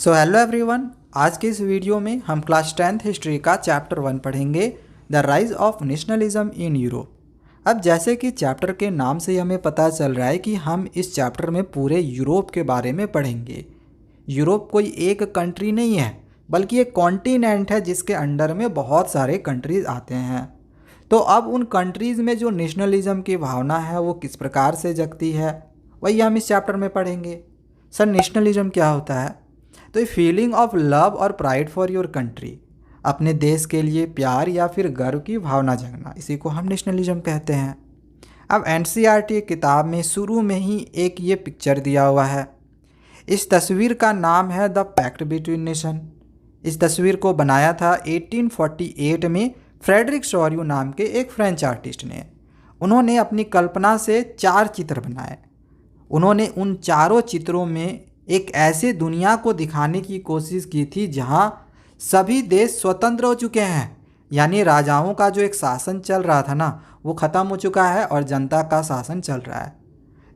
So hello everyone, आज के इस वीडियो में हम क्लास 10th हिस्ट्री का चैप्टर 1 पढ़ेंगे, the rise of nationalism in Europe. अब जैसे कि चैप्टर के नाम से ही हमें पता चल रहा है कि हम इस चैप्टर में पूरे यूरोप के बारे में पढ़ेंगे। यूरोप कोई एक कंट्री नहीं है, बल्कि एक कॉन्टिनेंट है जिसके अंडर में बहुत सारे कंट्रीज़ आते हैं। तो अब उन कंट्रीज़ में जो नेशनलिज्म की भावना है वो किस प्रकार से जगती है, वही हम इस चैप्टर में पढ़ेंगे। सर, नेशनलिज्म क्या होता है? तो ये फीलिंग ऑफ लव और प्राइड फॉर योर कंट्री, अपने देश के लिए प्यार या फिर गर्व की भावना जगना, इसी को हम नेशनलिज्म कहते हैं। अब एनसीईआरटी किताब में शुरू में ही एक ये पिक्चर दिया हुआ है। इस तस्वीर का नाम है द पैक्ट बिटवीन नेशन। इस तस्वीर को बनाया था 1848 में फ्रेडरिक शोरियू नाम के एक फ्रेंच आर्टिस्ट ने। उन्होंने अपनी कल्पना से 4 चित्र बनाए। उन्होंने उन चारों चित्रों में एक ऐसे दुनिया को दिखाने की कोशिश की थी जहां सभी देश स्वतंत्र हो चुके हैं, यानी राजाओं का जो एक शासन चल रहा था ना, वो ख़त्म हो चुका है और जनता का शासन चल रहा है।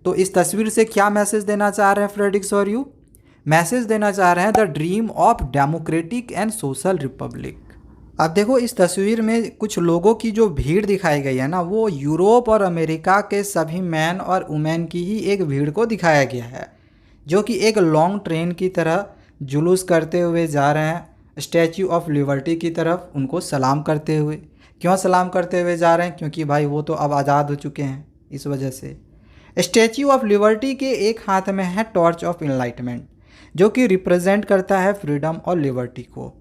तो इस तस्वीर से क्या मैसेज देना चाह रहे हैं फ्रेडरिक शोरियू? मैसेज देना चाह रहे हैं the dream of democratic and social Republic. अब देखो, इस तस्वीर में कुछ लोगों की जो भीड़ दिखाई गई है ना, वो यूरोप और अमेरिका के सभी मैन और वुमेन की ही एक भीड़ को दिखाया गया है, जो कि एक लॉन्ग ट्रेन की तरह जुलूस करते हुए जा रहे हैं स्टैच्यू ऑफ लिबर्टी की तरफ, उनको सलाम करते हुए। क्यों सलाम करते हुए जा रहे हैं? क्योंकि भाई वो तो अब आज़ाद हो चुके हैं, इस वजह से। स्टैच्यू ऑफ लिबर्टी के एक हाथ में है टॉर्च ऑफ इनलाइटमेंट, जो कि रिप्रेजेंट करता है फ्रीडम और लिबर्टी को।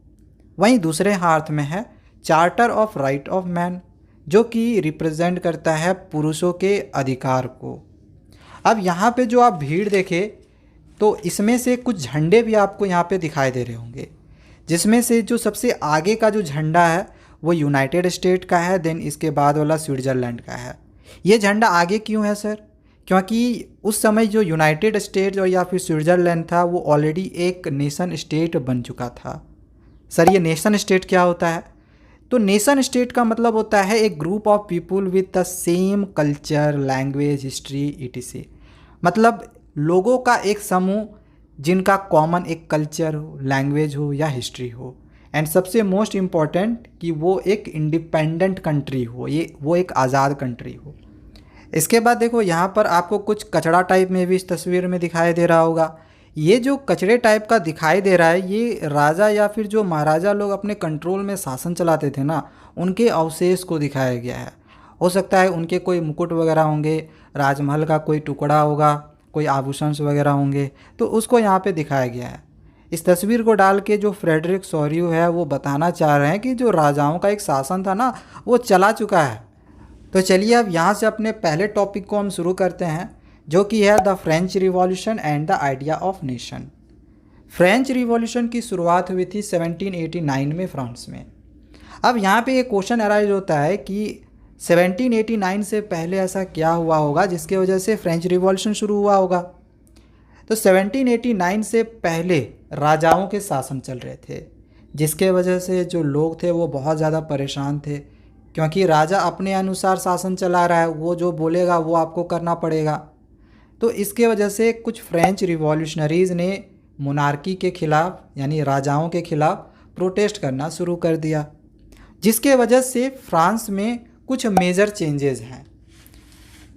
वहीं दूसरे हाथ में है charter of right of man, जो कि रिप्रेजेंट करता है पुरुषों के अधिकार को। अब यहाँ पे जो आप भीड़ देखें तो इसमें से कुछ झंडे भी आपको यहाँ पे दिखाई दे रहे होंगे, जिसमें से जो सबसे आगे का जो झंडा है वो यूनाइटेड स्टेट का है, देन इसके बाद वाला स्विट्ज़रलैंड का है। ये झंडा आगे क्यों है सर? क्योंकि उस समय जो यूनाइटेड स्टेट या फिर स्विट्ज़रलैंड था वो ऑलरेडी एक नेशन स्टेट बन चुका था। सर, ये नेशन स्टेट क्या होता है? तो नेशन स्टेट का मतलब होता है एक group of people with the same culture, language, history etc। मतलब लोगों का एक समूह जिनका कॉमन एक कल्चर हो, लैंग्वेज हो या हिस्ट्री हो, एंड सबसे मोस्ट इम्पॉर्टेंट कि वो एक इंडिपेंडेंट कंट्री हो, वो एक आज़ाद कंट्री हो। इसके बाद देखो, यहाँ पर आपको कुछ कचड़ा टाइप में भी इस तस्वीर में दिखाई दे रहा होगा। ये जो कचरे टाइप का दिखाई दे रहा है, ये राजा या फिर जो महाराजा लोग अपने कंट्रोल में शासन चलाते थे ना, उनके अवशेष को दिखाया गया है। हो सकता है उनके कोई मुकुट वगैरह होंगे, राजमहल का कोई टुकड़ा होगा, कोई आभूषण वगैरह होंगे, तो उसको यहाँ पे दिखाया गया है। इस तस्वीर को डाल के जो फ्रेडरिक शोरियू है वो बताना चाह रहे हैं कि जो राजाओं का एक शासन था ना, वो चला चुका है। तो चलिए अब यहाँ से अपने पहले टॉपिक को हम शुरू करते हैं, जो कि है the French revolution and the idea of nation. French revolution की शुरुआत हुई थी 1789 में फ्रांस में। अब यहाँ पे एक क्वेश्चन अराइज होता है कि 1789 से पहले ऐसा क्या हुआ होगा जिसके वजह से फ्रेंच रिवॉल्यूशन शुरू हुआ होगा। तो 1789 से पहले राजाओं के शासन चल रहे थे, जिसके वजह से जो लोग थे वो बहुत ज़्यादा परेशान थे, क्योंकि राजा अपने अनुसार शासन चला रहा है, वो जो बोलेगा वो आपको करना पड़ेगा। तो इसके वजह से कुछ फ्रेंच रिवॉल्यूशनरीज़ ने मोनार्की के ख़िलाफ़, यानी राजाओं के ख़िलाफ़ प्रोटेस्ट करना शुरू कर दिया, जिसके वजह से फ्रांस में कुछ मेजर चेंजेस हैं।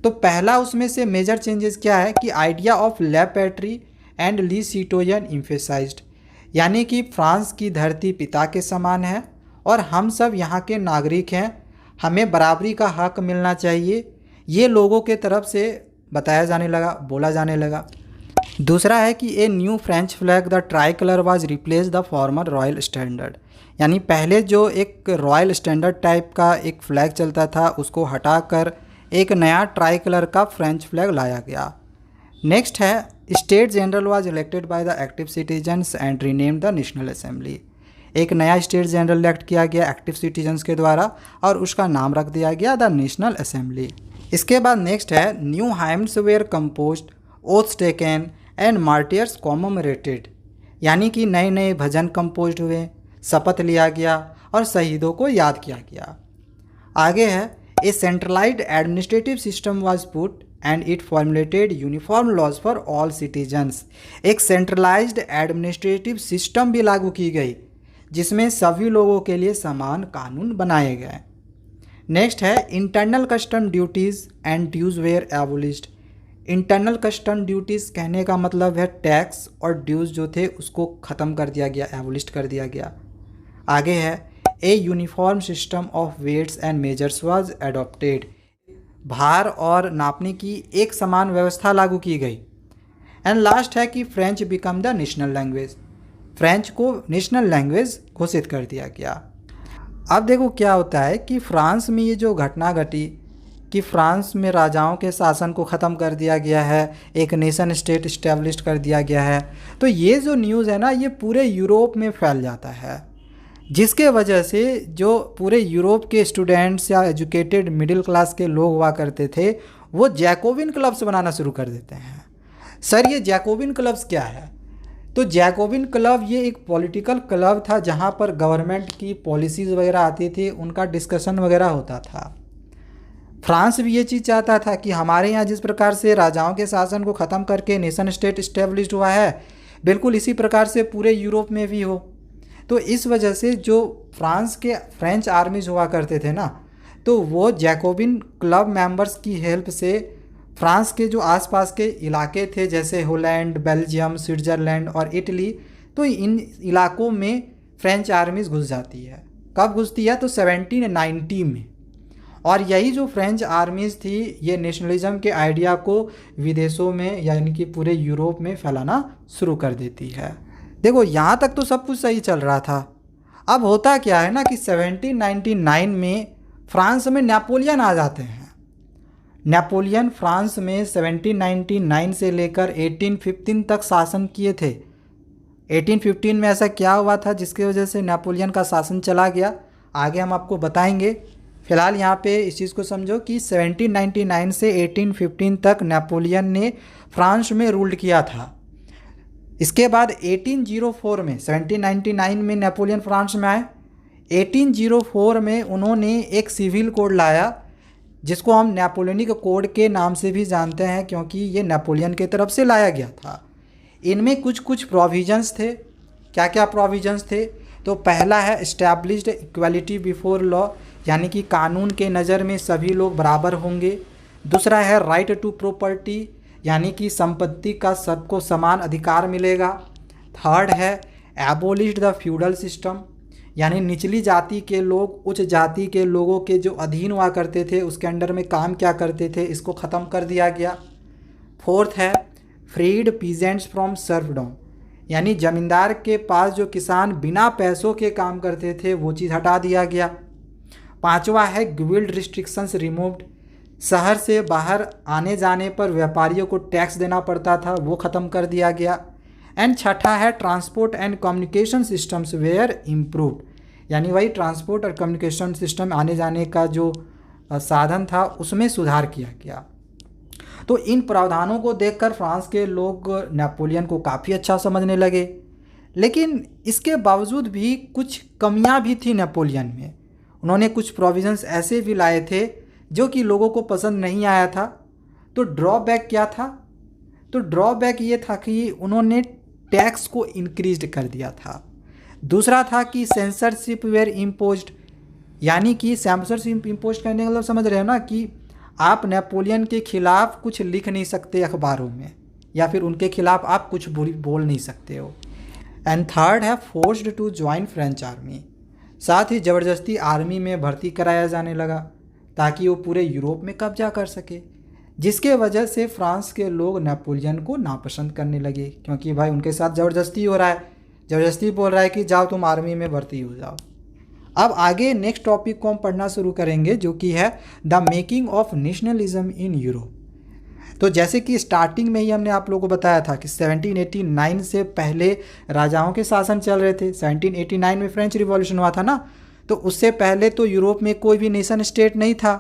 तो पहला उसमें से मेजर चेंजेस क्या है कि आइडिया ऑफ ले पैट्री एंड ली सिटोयन इम्फेसाइज्ड, यानी कि फ्रांस की धरती पिता के समान है और हम सब यहाँ के नागरिक हैं, हमें बराबरी का हक मिलना चाहिए, ये लोगों के तरफ से बताया जाने लगा, बोला जाने लगा। दूसरा है कि a new French flag the try colour was replace the former royal standard, यानी पहले जो एक रॉयल स्टैंडर्ड टाइप का एक फ्लैग चलता था उसको हटाकर एक नया ट्राई कलर का फ्रेंच फ्लैग लाया गया। नेक्स्ट है state general was elected by the active citizens and renamed the national assembly. एक नया स्टेट जनरल इलेक्ट किया गया एक्टिव सिटीजन्स के द्वारा और उसका नाम रख दिया गया द नेशनल असेंबली। इसके बाद नेक्स्ट है new hymns were composed, oaths taken and martyrs commemorated, यानी कि नए नए भजन कंपोज्ड हुए, शपथ लिया गया और शहीदों को याद किया गया। आगे है a centralised administrative system was put and it formulated uniform laws for all citizens. एक सेंट्रलाइज्ड एडमिनिस्ट्रेटिव सिस्टम भी लागू की गई जिसमें सभी लोगों के लिए समान कानून बनाए गए। नेक्स्ट है internal custom duties and dues were abolished. Internal custom duties कहने का मतलब है टैक्स और ड्यूज जो थे उसको ख़त्म कर दिया गया, एबोलिश कर दिया गया। आगे है a uniform system of weights and measures was adopted. भार और नापने की एक समान व्यवस्था लागू की गई। एंड लास्ट है कि French become the national language. French को नेशनल लैंग्वेज घोषित कर दिया गया। अब देखो क्या होता है कि फ्रांस में ये जो घटना घटी कि फ्रांस में राजाओं के शासन को ख़त्म कर दिया गया है, एक नेशन स्टेट इस्टेब्लिश कर दिया गया है, तो ये जो न्यूज़ है ना ये पूरे यूरोप में फैल जाता है, जिसके वजह से जो पूरे यूरोप के स्टूडेंट्स या एजुकेटेड मिडिल क्लास के लोग हुआ करते थे वो जैकोबिन क्लब्स बनाना शुरू कर देते हैं। सर ये जैकोबिन क्लब्स क्या है? तो जैकोबिन क्लब ये एक पॉलिटिकल क्लब था जहाँ पर गवर्नमेंट की पॉलिसीज़ वगैरह आती थी, उनका डिस्कशन वगैरह होता था। फ्रांस भी ये चीज़ चाहता था कि हमारे यहाँ जिस प्रकार से राजाओं के शासन को ख़त्म करके नेशन स्टेट इस्टेब्लिश्ड हुआ है बिल्कुल इसी प्रकार से पूरे यूरोप में भी हो। तो इस वजह से जो फ्रांस के फ्रेंच आर्मीज हुआ करते थे ना तो वो जैकोबिन क्लब मेंबर्स की हेल्प से फ्रांस के जो आसपास के इलाके थे जैसे होलैंड, बेल्जियम, स्विट्ज़रलैंड और इटली, तो इन इलाकों में फ्रेंच आर्मीज घुस जाती है। कब घुसती है? तो 1790 में। और यही जो फ्रेंच आर्मीज़ थी ये नेशनलिज्म के आइडिया को विदेशों में यानी कि पूरे यूरोप में फैलाना शुरू कर देती है। देखो यहाँ तक तो सब कुछ सही चल रहा था। अब होता क्या है ना कि 1799 में फ्रांस में नेपोलियन आ जाते हैं। नेपोलियन फ्रांस में 1799 से लेकर 1815 तक शासन किए थे। 1815 में ऐसा क्या हुआ था जिसकी वजह से नेपोलियन का शासन चला गया, आगे हम आपको बताएंगे। फ़िलहाल यहाँ पे इस चीज़ को समझो कि 1799 से 1815 तक नेपोलियन ने फ्रांस में रूल्ड किया था। इसके बाद 1804 में 1799 में नेपोलियन फ्रांस में आए। 1804 में उन्होंने एक सिविल कोड लाया जिसको हम नेपोलियनिक कोड के नाम से भी जानते हैं क्योंकि ये नेपोलियन की तरफ से लाया गया था। इनमें कुछ कुछ प्रोविजंस थे। क्या क्या प्रोविजंस थे? तो पहला है एस्टैब्लिश्ड इक्वालिटी बिफोर लॉ, यानी कि कानून के नज़र में सभी लोग बराबर होंगे। दूसरा है राइट टू प्रॉपर्टी, यानी कि संपत्ति का सबको समान अधिकार मिलेगा। थर्ड है एबोलिश्ड द फ्यूडल सिस्टम, यानी निचली जाति के लोग उच्च जाति के लोगों के जो अधीन हुआ करते थे उसके अंडर में काम क्या करते थे इसको ख़त्म कर दिया गया। फोर्थ है फ्रीड पीजेंट्स फ्रॉम सर्फडम, यानी ज़मींदार के पास जो किसान बिना पैसों के काम करते थे वो चीज़ हटा दिया गया। पांचवा है गिल्ड रिस्ट्रिक्शंस रिमूव्ड, शहर से बाहर आने जाने पर व्यापारियों को टैक्स देना पड़ता था वो ख़त्म कर दिया गया। एंड छठा है transport and communication systems were improved, यानी वही ट्रांसपोर्ट और कम्युनिकेशन सिस्टम आने जाने का जो साधन था उसमें सुधार किया गया। तो इन प्रावधानों को देखकर फ्रांस के लोग नेपोलियन को काफ़ी अच्छा समझने लगे, लेकिन इसके बावजूद भी कुछ कमियां भी थी नेपोलियन में। उन्होंने कुछ प्रोविजंस ऐसे भी लाए थे जो कि लोगों को पसंद नहीं आया था। तो ड्रॉबैक क्या था? तो ड्रॉबैक ये था कि उन्होंने टैक्स को इंक्रीज कर दिया था। दूसरा था कि सेंसरशिप वेयर इम्पोज्ड, यानी कि सेंसरशिप इम्पोज करने का मतलब समझ रहे हो ना कि आप नेपोलियन के खिलाफ कुछ लिख नहीं सकते अखबारों में या फिर उनके खिलाफ आप कुछ बोल नहीं सकते हो। एंड थर्ड है forced to join French army, साथ ही ज़बरदस्ती आर्मी में भर्ती कराया जाने लगा ताकि वो पूरे यूरोप में कब्जा कर सके, जिसके वजह से फ्रांस के लोग नेपोलियन को नापसंद करने लगे क्योंकि भाई उनके साथ ज़बरदस्ती हो रहा है, ज़बरदस्ती बोल रहा है कि जाओ तुम आर्मी में भर्ती हो जाओ। अब आगे नेक्स्ट टॉपिक को हम पढ़ना शुरू करेंगे जो कि है the making of nationalism in Europe. तो जैसे कि स्टार्टिंग में ही हमने आप लोगों को बताया था कि 1789 से पहले राजाओं के शासन चल रहे थे। 1789 में फ्रेंच रिवॉल्यूशन हुआ था ना, तो उससे पहले तो यूरोप में कोई भी नेशन स्टेट नहीं था।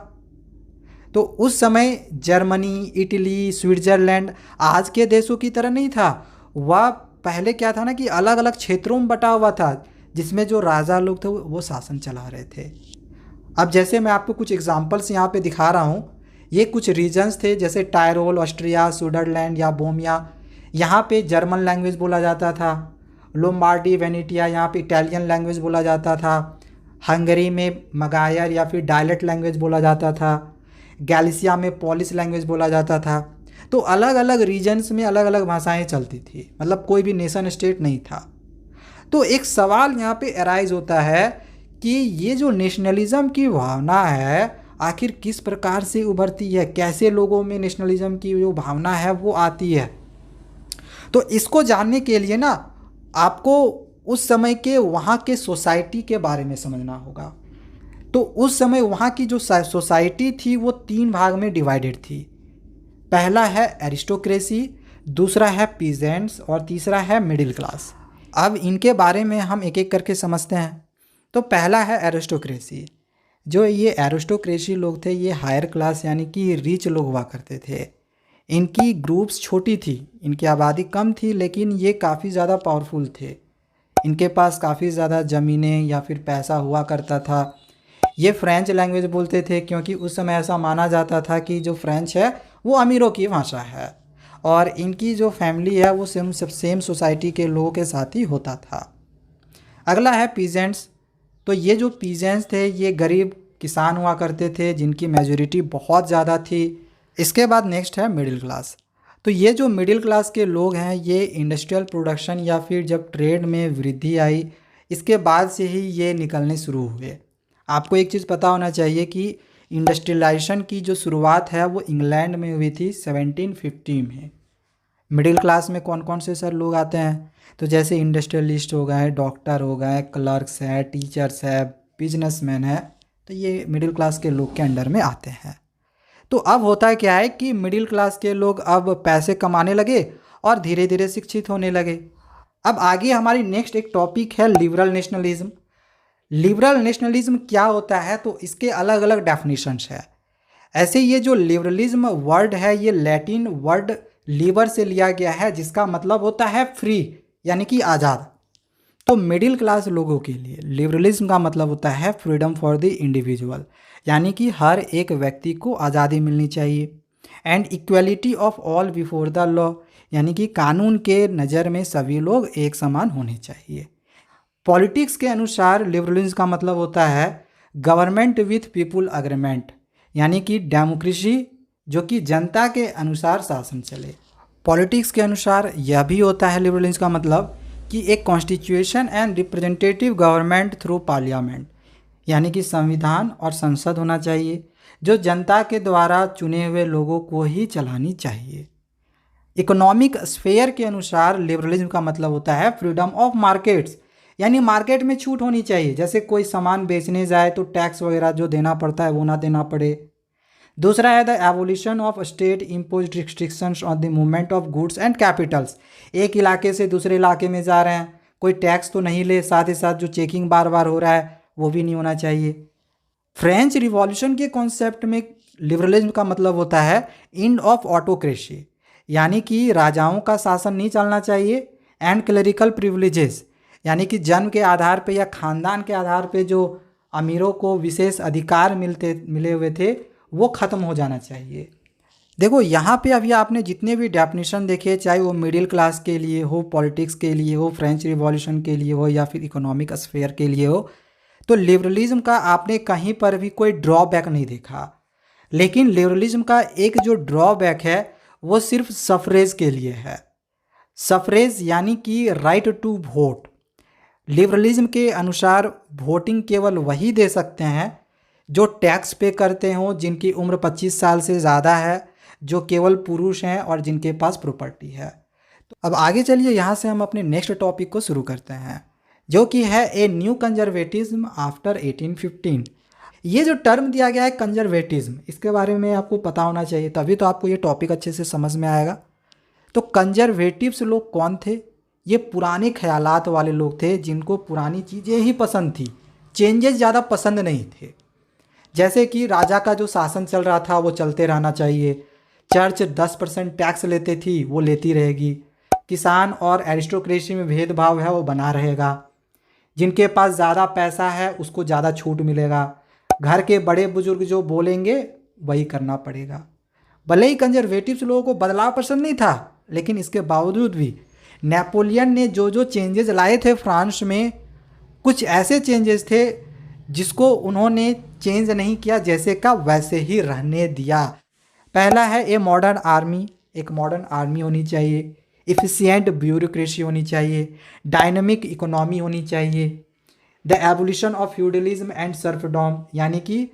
तो उस समय जर्मनी, इटली, स्विट्ज़रलैंड आज के देशों की तरह नहीं था। वह पहले क्या था ना कि अलग अलग क्षेत्रों में बटा हुआ था जिसमें जो राजा लोग थे वो शासन चला रहे थे। अब जैसे मैं आपको कुछ एग्जांपल्स यहाँ पे दिखा रहा हूँ, ये कुछ रीजन्स थे जैसे टायरोल, ऑस्ट्रिया, स्विट्जरलैंड या बोमिया, यहाँ पे जर्मन लैंग्वेज बोला जाता था। लोम्बार्डी, वेनेटिया, यहाँ पे इटालियन लैंग्वेज बोला जाता था। हंगरी में मगायर या फिर डायलेक्ट लैंग्वेज बोला जाता था। गैलिसिया में पॉलिश लैंग्वेज बोला जाता था। तो अलग अलग रीजन्स में अलग अलग भाषाएं चलती थी, मतलब कोई भी नेशन स्टेट नहीं था। तो एक सवाल यहाँ पे अराइज होता है कि ये जो नेशनलिज्म की भावना है आखिर किस प्रकार से उभरती है, कैसे लोगों में नेशनलिज्म की जो भावना है वो आती है। तो इसको जानने के लिए ना आपको उस समय के वहाँ के सोसाइटी के बारे में समझना होगा। तो उस समय वहाँ की जो सोसाइटी थी वो 3 भाग में डिवाइडेड थी। पहला है एरिस्टोक्रेसी, दूसरा है पीजेंट्स और तीसरा है मिडिल क्लास। अब इनके बारे में हम एक एक करके समझते हैं। तो पहला है एरिस्टोक्रेसी। जो ये एरिस्टोक्रेसी लोग थे ये हायर क्लास यानी कि रिच लोग हुआ करते थे। इनकी ग्रुप्स छोटी थी, इनकी आबादी कम थी, लेकिन ये काफ़ी ज़्यादा पावरफुल थे। इनके पास काफ़ी ज़्यादा ज़मीनें या फिर पैसा हुआ करता था। ये फ्रेंच लैंग्वेज बोलते थे क्योंकि उस समय ऐसा माना जाता था कि जो फ्रेंच है वो अमीरों की भाषा है, और इनकी जो फैमिली है वो सेम सोसाइटी के लोगों के साथ ही होता था। अगला है पीजेंट्स। तो ये जो पीजेंट्स थे ये गरीब किसान हुआ करते थे जिनकी मेजोरिटी बहुत ज़्यादा थी। इसके बाद नेक्स्ट है मिडिल क्लास। तो ये जो मिडिल क्लास के लोग हैं ये इंडस्ट्रियल प्रोडक्शन या फिर जब ट्रेड में वृद्धि आई इसके बाद से ही ये निकलने शुरू हुए। आपको एक चीज़ पता होना चाहिए कि इंडस्ट्रियलाइजेशन की जो शुरुआत है वो इंग्लैंड में हुई थी 1750 में। मिडिल क्लास में कौन कौन से सर लोग आते हैं? तो जैसे इंडस्ट्रियलिस्ट हो गए, डॉक्टर हो गए, क्लर्क्स है, टीचर्स है, बिजनेसमैन है, तो ये मिडिल क्लास के लोग के अंडर में आते हैं। तो अब होता है क्या है कि मिडिल क्लास के लोग अब पैसे कमाने लगे और धीरे धीरे शिक्षित होने लगे। अब आगे हमारी नेक्स्ट एक टॉपिक है लिबरल नेशनलिज्म। लिबरल नेशनलिज्म क्या होता है तो इसके अलग अलग डेफिनेशंस है। ऐसे ये जो लिबरलिज्म वर्ड है ये लैटिन वर्ड लिबर से लिया गया है जिसका मतलब होता है फ्री यानी कि आज़ाद। तो मिडिल क्लास लोगों के लिए लिबरलिज्म का मतलब होता है फ्रीडम फॉर द इंडिविजुअल, यानी कि हर एक व्यक्ति को आज़ादी मिलनी चाहिए। And equality of all before the law, यानी कि कानून के नज़र में सभी लोग एक समान होने चाहिए। पॉलिटिक्स के अनुसार लिबरलिज्म का मतलब होता है गवर्नमेंट विथ पीपुल अग्रीमेंट, यानी कि डेमोक्रेसी जो कि जनता के अनुसार शासन चले। पॉलिटिक्स के अनुसार यह भी होता है लिबरलिज्म का मतलब कि एक constitution and representative government through parliament, यानी कि संविधान और संसद होना चाहिए जो जनता के द्वारा चुने हुए लोगों को ही चलानी चाहिए। इकोनॉमिक स्फेयर के अनुसार लिबरलिज्म का मतलब होता है फ्रीडम ऑफ मार्केट्स, यानी मार्केट में छूट होनी चाहिए। जैसे कोई सामान बेचने जाए तो टैक्स वगैरह जो देना पड़ता है वो ना देना पड़े। दूसरा है the evolution of state imposed restrictions on the movement of goods and Capitals. एक इलाके से दूसरे इलाके में जा रहे हैं, कोई टैक्स तो नहीं ले, साथ ही साथ जो चेकिंग बार बार हो रहा है वो भी नहीं होना चाहिए। फ्रेंच रिवॉल्यूशन के कॉन्सेप्ट में लिबरलिज्म का मतलब होता है एंड ऑफ ऑटोक्रेसी, यानी कि राजाओं का शासन नहीं चलना चाहिए। एंड क्लरिकल प्रिविलेजेस, यानी कि जन्म के आधार पे या ख़ानदान के आधार पे जो अमीरों को विशेष अधिकार मिले हुए थे वो ख़त्म हो जाना चाहिए। देखो यहाँ पे अभी आपने जितने भी डेफिनेशन देखे, चाहे वो मिडिल क्लास के लिए हो, पॉलिटिक्स के लिए हो, फ्रेंच रिवॉल्यूशन के लिए हो या फिर इकोनॉमिक स्फेयर के लिए हो, तो लिबरलिज्म का आपने कहीं पर भी कोई ड्रॉबैक नहीं देखा। लेकिन लिबरलिज्म का एक जो ड्रॉबैक है वो सिर्फ सफरेज के लिए है। सफरेज यानी कि राइट टू वोट। लिबरलिज्म के अनुसार वोटिंग केवल वही दे सकते हैं जो टैक्स पे करते हों, जिनकी उम्र 25 साल से ज़्यादा है, जो केवल पुरुष हैं और जिनके पास प्रॉपर्टी है। तो अब आगे चलिए यहाँ से हम अपने नेक्स्ट टॉपिक को शुरू करते हैं जो कि है ए न्यू कंजर्वेटिज्म आफ्टर 1815। ये जो टर्म दिया गया है कंजर्वेटिज्म, इसके बारे में आपको पता होना चाहिए, तभी तो आपको ये टॉपिक अच्छे से समझ में आएगा। तो कंजर्वेटिव्स लोग कौन थे? ये पुराने ख्यालात वाले लोग थे जिनको पुरानी चीज़ें ही पसंद थी, चेंजेस ज़्यादा पसंद नहीं थे। जैसे कि राजा का जो शासन चल रहा था वो चलते रहना चाहिए, चर्च 10% टैक्स लेती थी वो लेती रहेगी, किसान और एरिस्टोक्रेसी में भेदभाव है वो बना रहेगा, जिनके पास ज़्यादा पैसा है उसको ज़्यादा छूट मिलेगा, घर के बड़े बुजुर्ग जो बोलेंगे वही करना पड़ेगा। भले ही कंजर्वेटिव्स लोगों को बदलाव पसंद नहीं था, लेकिन इसके बावजूद भी नेपोलियन ने जो जो चेंजेस लाए थे फ्रांस में, कुछ ऐसे चेंजेस थे जिसको उन्होंने चेंज नहीं किया, जैसे का वैसे ही रहने दिया। पहला है ए मॉडर्न आर्मी, एक मॉडर्न आर्मी होनी चाहिए, इफिशिएंट ब्यूरोक्रेसी होनी चाहिए, डायनामिक इकोनॉमी होनी चाहिए, the evolution of feudalism and serfdom, यानी कि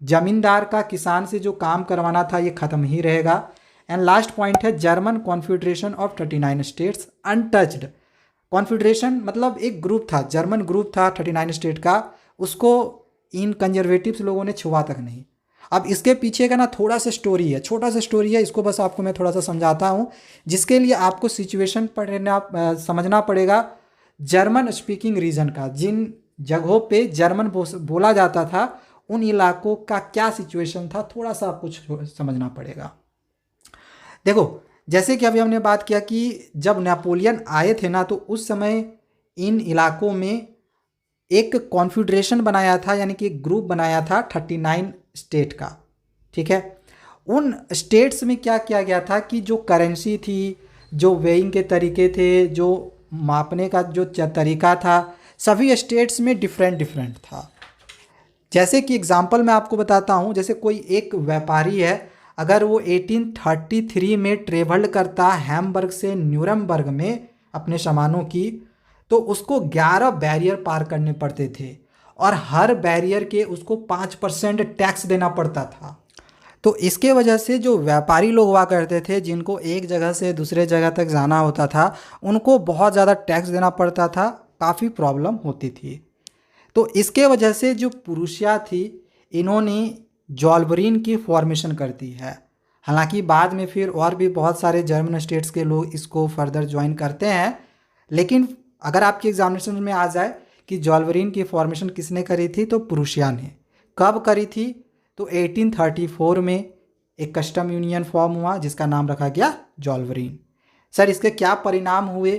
जमींदार का किसान से जो काम करवाना था ये खत्म ही रहेगा। एंड लास्ट पॉइंट है German confederation of 39 states untouched. Confederation मतलब एक ग्रुप था, जर्मन ग्रुप था 39 स्टेट का, उसको इन कंजर्वेटिव्स लोगों ने छुआ तक नहीं। अब इसके पीछे का ना थोड़ा सा स्टोरी है, छोटा सा स्टोरी है, इसको बस आपको मैं थोड़ा सा समझाता हूँ, जिसके लिए आपको सिचुएशन पढ़ना समझना पड़ेगा जर्मन स्पीकिंग रीजन का। जिन जगहों पे जर्मन बोला जाता था उन इलाकों का क्या सिचुएशन था, थोड़ा सा आपको समझना पड़ेगा। देखो, जैसे कि अभी हमने बात किया कि जब नेपोलियन आए थे ना, तो उस समय इन इलाकों में एक कॉन्फेडरेशन बनाया था, यानी कि एक ग्रुप बनाया था 39 स्टेट का। ठीक है, उन स्टेट्स में क्या किया गया था कि जो करेंसी थी, जो वेइंग के तरीके थे, जो मापने का जो तरीका था, सभी स्टेट्स में डिफरेंट डिफरेंट था। जैसे कि एग्जांपल मैं आपको बताता हूँ, जैसे कोई एक व्यापारी है, अगर वो 1833 में ट्रेवल करता हैम्बर्ग से न्यूरमबर्ग में अपने सामानों की, तो उसको 11 बैरियर पार करने पड़ते थे और हर बैरियर के उसको 5% टैक्स देना पड़ता था। तो इसके वजह से जो व्यापारी लोग हुआ करते थे, जिनको एक जगह से दूसरे जगह तक जाना होता था, उनको बहुत ज़्यादा टैक्स देना पड़ता था, काफ़ी प्रॉब्लम होती थी। तो इसके वजह से जो प्रूशिया थी, इन्होंने जॉल्बरीन की फॉर्मेशन कर दी है। हालांकि बाद में फिर और भी बहुत सारे जर्मन स्टेट्स के लोग इसको फर्दर ज्वाइन करते हैं, लेकिन अगर आपके एग्जामिनेशन में आ जाए कि जॉल्बरीन की फॉर्मेशन किसने करी थी, तो प्रूशिया ने। कब करी थी? तो 1834 में एक कस्टम यूनियन फॉर्म हुआ जिसका नाम रखा गया जॉल्बरीन। सर, इसके क्या परिणाम हुए?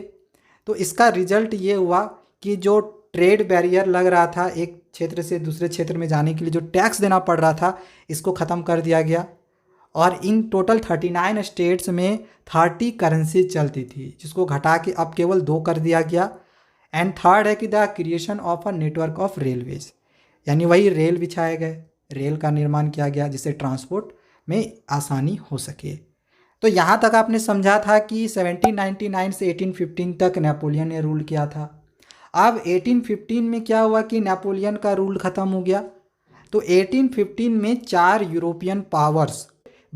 तो इसका रिजल्ट ये हुआ कि जो ट्रेड बैरियर लग रहा था, एक क्षेत्र से दूसरे क्षेत्र में जाने के लिए जो टैक्स देना पड़ रहा था, इसको ख़त्म कर दिया गया। और इन टोटल 39 स्टेट्स में 30 करेंसी चलती थी, जिसको घटा के अब केवल 2 कर दिया गया। एंड थर्ड है कि the creation of a network of railways, यानी वही रेल बिछाए गए, रेल का निर्माण किया गया जिससे ट्रांसपोर्ट में आसानी हो सके। तो यहाँ तक आपने समझा था कि 1799 से 1815 तक नेपोलियन ने रूल किया था। अब 1815 में क्या हुआ कि नेपोलियन का रूल ख़त्म हो गया। तो 1815 में 4 यूरोपियन पावर्स,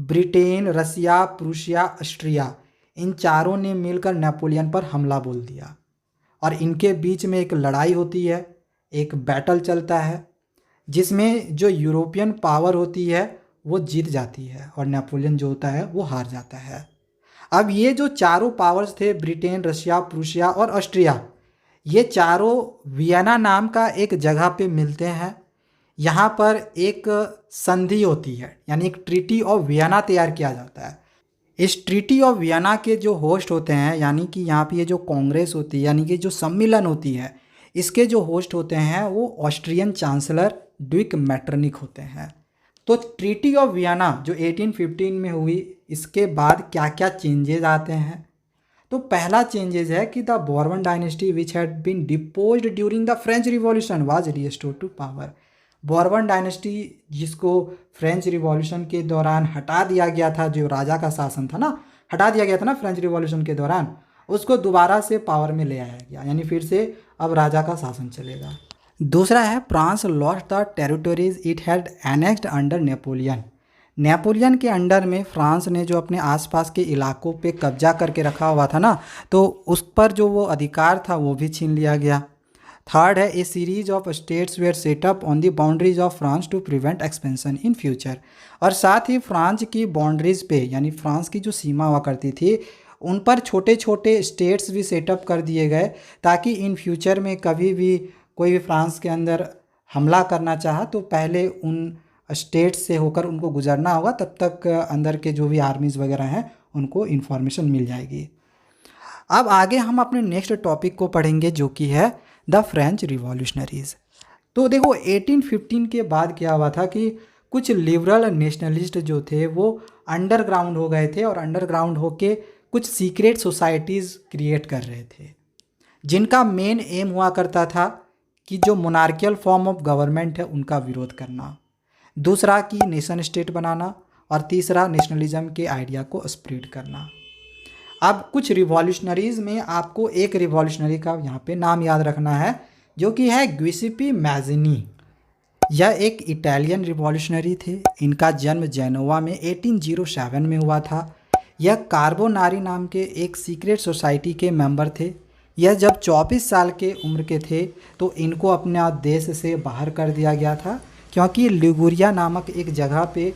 ब्रिटेन, रसिया, प्रूशिया, ऑस्ट्रिया, इन चारों ने मिलकर नेपोलियन पर हमला बोल दिया और इनके बीच में एक लड़ाई होती है, एक बैटल चलता है, जिसमें जो यूरोपियन पावर होती है वो जीत जाती है और नेपोलियन जो होता है वो हार जाता है। अब ये जो चारों पावर्स थे, ब्रिटेन, रशिया, प्रूशिया और ऑस्ट्रिया, ये चारों वियना नाम का एक जगह पे मिलते हैं। यहाँ पर एक संधि होती है, यानी एक ट्रीटी ऑफ वियना तैयार किया जाता है। इस ट्रीटी ऑफ वियना के जो होस्ट होते हैं, यानी कि यहाँ पे ये जो कांग्रेस होती है, यानी कि जो सम्मेलन होती है, इसके जो होस्ट होते हैं वो ऑस्ट्रियन चांसलर ड्यूक मेटरनिक होते हैं। तो ट्रीटी ऑफ वियना जो 1815 में हुई, इसके बाद क्या क्या चेंजेस आते हैं? तो पहला चेंजेस है कि the Bourbon dynasty which had been deposed during the French revolution was restored to power. Bourbon dynasty जिसको फ्रेंच रिवॉल्यूशन के दौरान हटा दिया गया था, जो राजा का शासन था ना, हटा दिया गया था ना फ्रेंच रिवॉल्यूशन के दौरान, उसको दोबारा से पावर में ले आया गया, यानी फिर से अब राजा का शासन चलेगा। दूसरा है France lost the territories it had annexed under Napoleon. Napoleon के अंडर में फ्रांस ने जो अपने आसपास के इलाकों पे कब्जा करके रखा हुआ था ना, तो उस पर जो वो अधिकार था वो भी छीन लिया गया। थर्ड है a series of states were set up on the boundaries of France to prevent expansion in future. और साथ ही फ्रांस की बाउंड्रीज पे, यानी फ्रांस की जो सीमा हुआ करती थी, उन पर छोटे छोटे स्टेट्स भी सेटअप कर दिए गए, ताकि इन फ्यूचर में कभी भी कोई भी फ्रांस के अंदर हमला करना चाहा तो पहले उन स्टेट से होकर उनको गुजरना होगा, तब तक अंदर के जो भी आर्मीज़ वगैरह हैं उनको इन्फॉर्मेशन मिल जाएगी। अब आगे हम अपने नेक्स्ट टॉपिक को पढ़ेंगे, जो कि है द फ्रेंच रिवॉल्यूशनरीज़। तो देखो 1815 के बाद क्या हुआ था कि कुछ लिबरल नेशनलिस्ट जो थे वो अंडरग्राउंड हो गए थे और अंडरग्राउंड होके कुछ सीक्रेट सोसाइटीज़ क्रिएट कर रहे थे, जिनका मेन एम हुआ करता था कि जो मोनार्कियल फॉर्म ऑफ गवर्नमेंट है उनका विरोध करना, दूसरा कि नेशन स्टेट बनाना, और तीसरा नेशनलिज्म के आइडिया को स्प्रेड करना। अब कुछ रिवॉल्यूशनरीज़ में आपको एक रिवॉल्यूशनरी का यहाँ पे नाम याद रखना है, जो कि है गिउसेप्पे मैज़िनी। यह एक इटालियन रिवॉल्यूशनरी थे। इनका जन्म जेनोवा में 1807 में हुआ था। यह कार्बोनारी नाम के एक सीक्रेट सोसाइटी के मेंबर थे। यह जब 24 साल के उम्र के थे तो इनको अपने देश से बाहर कर दिया गया था, क्योंकि लिगुरिया नामक एक जगह पे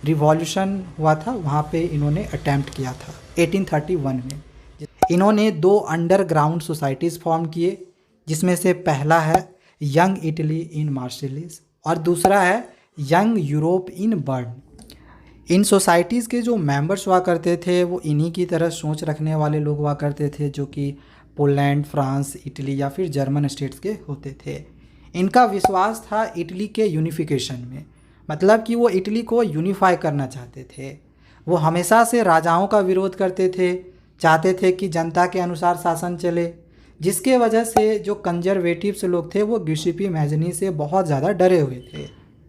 रिवॉल्यूशन हुआ था, वहाँ पे इन्होंने अटैम्प्ट किया था 1831 में। इन्होंने 2 अंडरग्राउंड सोसाइटीज़ फॉर्म किए, जिसमें से पहला है यंग इटली इन मार्शलिस और दूसरा है young Europe in burn. In societies के जो मेंबर्स हुआ करते थे वो इन्हीं की तरह सोच रखने वाले लोग हुआ करते थे, जो कि पोलैंड, फ्रांस, इटली या फिर जर्मन स्टेट्स के होते थे। इनका विश्वास था इटली के यूनिफिकेशन में, मतलब कि वो इटली को यूनिफाई करना चाहते थे। वो हमेशा से राजाओं का विरोध करते थे, चाहते थे कि जनता के अनुसार शासन चले, जिसके वजह से जो कंजर्वेटिव्स लोग थे वो गिउसेप्पे मैज़िनी से बहुत ज़्यादा डरे हुए थे।